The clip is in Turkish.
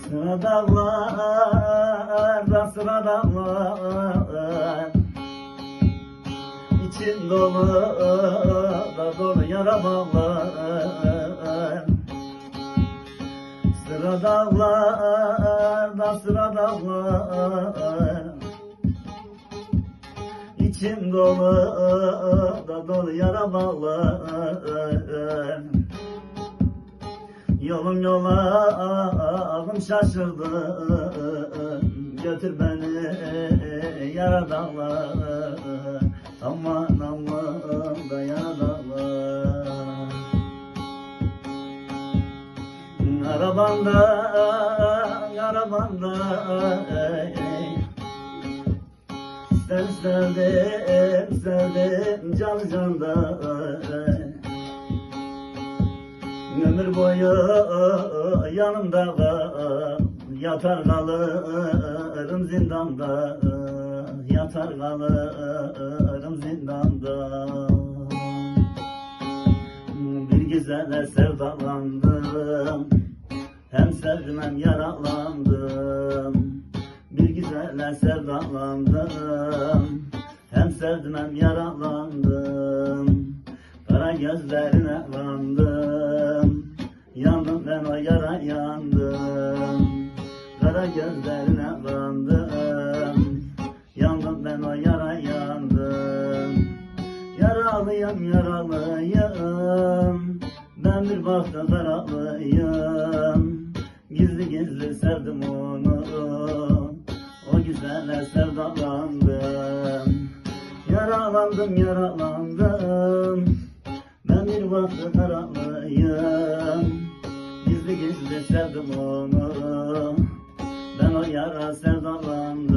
Sıra dağlarda sıra dağlar, İçim dolu da dolu yara bağlar. Sıra dağlarda sıra dağlar, İçim dolu da dolu yara bağlar. Yolum yolağım şaşırdı, götür beni yara dağlar. Aman aman da yara dağlar. Arabanda arabanda sen sevdim sevdim can canda. Ömür boyu yanımda kal, yatar kalırım zindanda, yatar kalırım zindanda. Bir güzele sevdalandım, hem sevdim hem yaralandım. Bir güzele sevdalandım, hem sevdim hem yaralandım. Kara gözlerine kandım, yandım ben o yara yandım. Kara gözlerine kandım, yandım ben o yara yandım. Yaralıyım yaralıyım, ben bir baktı karalıyım. Gizli gizli sevdim onu, o güzelle sevdalandım. Yaralandım yaralandım, ben bir vakti karalıyım. Gizli gizli sevdim onu, ben o yara sevdalandım.